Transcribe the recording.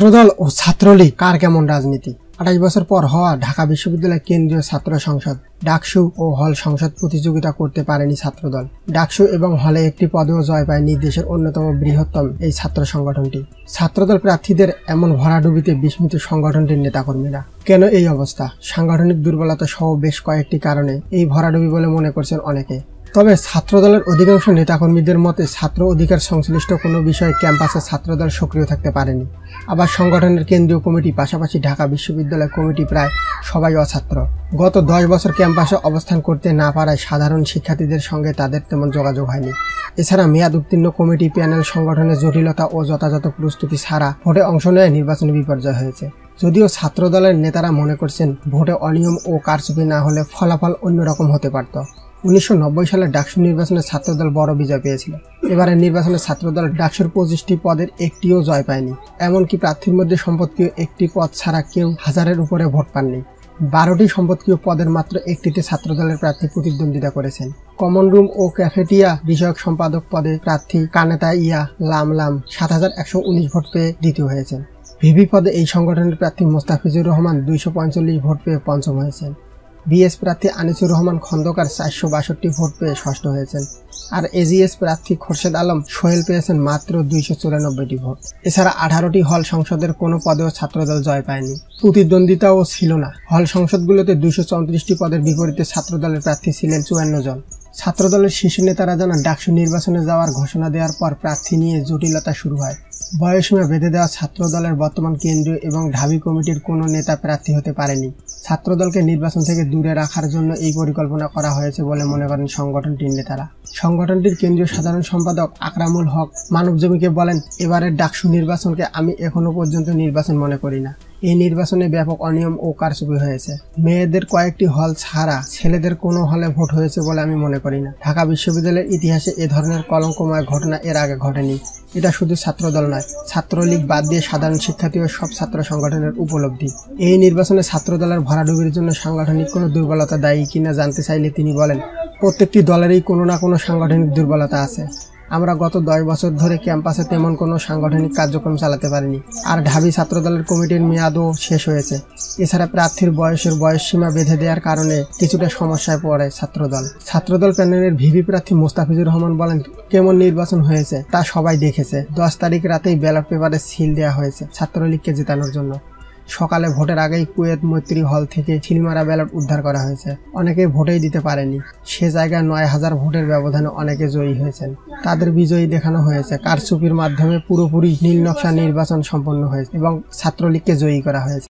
ছাত্রদল ও ছাত্রলীগ কার কেমন রাজনীতি। ২৮ বছর পর হওয়া ঢাকা বিশ্ববিদ্যালয় কেন্দ্রীয় ছাত্র সংসদ ডাকসু ও হল সংসদ প্রতিযোগিতা করতে পারেনি ছাত্রদল। ডাকসু এবং হলে একটি পদেও জয় পায়নি দেশের অন্যতম বৃহত্তম এই ছাত্র সংগঠনটি। ছাত্রদল প্রার্থীদের এমন ভরাডুবিতে বিস্মিত সংগঠনটির নেতাকর্মীরা। কেন এই অবস্থা? সাংগঠনিক দুর্বলতা সহ বেশ কয়েকটি কারণে এই ভরাডুবি বলে মনে করছেন অনেকে। তবে ছাত্রদলের অধিকাংশ নেতাকর্মীদের মতে ছাত্র অধিকার সংশ্লিষ্ট কোনো বিষয়ে ক্যাম্পাসে ছাত্রদল সক্রিয় থাকতে পারেনি। আবার সংগঠনের কেন্দ্রীয় কমিটি পাশাপাশি ঢাকা বিশ্ববিদ্যালয় কমিটি প্রায় সবাই অছাত্র। গত 10 বছর ক্যাম্পাসে অবস্থান করতে না পারায় সাধারণ শিক্ষার্থীদের সঙ্গে তাদের তেমন যোগাযোগ হয়নি। এছাড়া মেয়াদ উত্তীর্ণ কমিটি প্যানেল সংগঠনের জটিলতা ও যথাযথ প্রস্তুতি ছাড়া ভোটে অংশ নেয় নির্বাচনী বিপর্যয় হয়েছে। যদিও ছাত্রদলের নেতারা মনে করছেন ভোটে অনিয়ম ও কারচুপি না হলে ফলাফল অন্যরকম হতে পারত। 1990 সালে ডাকসু নির্বাচনে ছাত্রদল বড় বিজয় পেয়েছিল। এবারের নির্বাচনে ছাত্রদল ডাকসুর 25টি পদের একটিও জয় পায়নি। এমনকি প্রার্থীর মধ্যে সম্পদকীয় একটি পদ ছাড়া কেউ 1000-এর উপরে ভোট পাননি। 12টি সম্পদকীয় পদের মাত্র একটিতে ছাত্রদলের প্রার্থী প্রতিদ্বন্দ্বিতা করেছেন। কমন রুম ও ক্যাফেটিয়া বিষয়ক সম্পাদক পদে প্রার্থী কানেতা ইয়া লামলাম 7119 ভোট পেয়ে দ্বিতীয় হয়েছেন। ভিভি পদে এই সংগঠনের প্রার্থী মোস্তাফিজুর রহমান 245 ভোট পেয়ে পঞ্চম হয়েছেন। বিএস প্রার্থী আনিসুর রহমান খন্দকার 462 ভোট পেয়ে ষষ্ঠ হয়েছেন। আর এজিএস প্রার্থী খোরশেদ আলম সোহেল পেয়েছেন মাত্র 294টি ভোট। এছাড়া 18টি হল সংসদের কোনো পদেও ছাত্রদল জয় পায়নি। প্রতিদ্বন্দ্বিতাও ছিল না। হল সংসদগুলোতে 234টি পদের বিপরীতে ছাত্রদলের প্রার্থী ছিলেন 54 জন। ছাত্রদলের শীর্ষ নেতারা জানান ডাকসু নির্বাচনে যাওয়ার ঘোষণা দেওয়ার পর প্রার্থী নিয়ে জটিলতা শুরু হয়। বয়সীমা বেঁধে দেওয়া ছাত্রদলের বর্তমান কেন্দ্রীয় এবং ঢাবি কমিটির কোনো নেতা প্রার্থী হতে পারেনি। ছাত্রদলকে নির্বাচন থেকে দূরে রাখার জন্য এই পরিকল্পনা করা হয়েছে বলে মনে করেন সংগঠনটির নেতারা। সংগঠনটির কেন্দ্রীয় সাধারণ সম্পাদক আকরামুল হক মানবজমিকে বলেন, এবারের ডাকসু নির্বাচনকে আমি এখনো পর্যন্ত নির্বাচন মনে করি না। এই নির্বাচনে ব্যাপক অনিয়ম ও কারচুপি হয়েছে। মেয়েদের কয়েকটি হল ছাড়া ছেলেদের কোনো হলে ভোট হয়েছে বলে আমি মনে করি না। ঢাকা বিশ্ববিদ্যালয়ের ইতিহাসে এ ধরনের কলঙ্কময় ঘটনা এর আগে ঘটেনি। এটা শুধু ছাত্রদল নয়, ছাত্রলীগ বাদ দিয়ে সাধারণ শিক্ষার্থী ও সব ছাত্র সংগঠনের উপলব্ধি। এই নির্বাচনে ছাত্রদলের ভরাডুবির জন্য সাংগঠনিক কোনো দুর্বলতা দায়ী কিনা জানতে চাইলে তিনি বলেন, প্রত্যেকটি দলেরই কোনো না কোনো সাংগঠনিক দুর্বলতা আছে। আমরা গত 10 বছর ধরে ক্যাম্পাসে তেমন কোনো সাংগঠনিক কার্যক্রম চালাতে পারিনি। আর ঢাবি ছাত্রদলের কমিটির মেয়াদও শেষ হয়েছে। এছাড়া প্রার্থীর বয়সসীমা বেঁধে দেওয়ার কারণে কিছুটা সমস্যায় পড়ে ছাত্রদল প্যানেলের ভিভি প্রার্থী মোস্তাফিজুর রহমান বলেন, কেমন নির্বাচন হয়েছে তা সবাই দেখেছে। 10 তারিখ রাতেই ব্যালট পেপারে সিল দেওয়া হয়েছে ছাত্রলীগকে জেতানোর জন্য। সকালে ভোটের আগেই কুয়েত মৈত্রী হল থেকে ছিলমারা ব্যালট উদ্ধার করা হয়েছে। অনেকে ভোটেই দিতে পারেনি। সে জায়গায় 9000 ভোটের ব্যবধানে অনেকে জয়ী হয়েছেন। তাদের বিজয়ী দেখানো হয়েছে। কারচুপির মাধ্যমে পুরোপুরি নীল নকশা নির্বাচন সম্পন্ন হয়েছে এবং ছাত্রলীগকে জয়ী করা হয়েছে।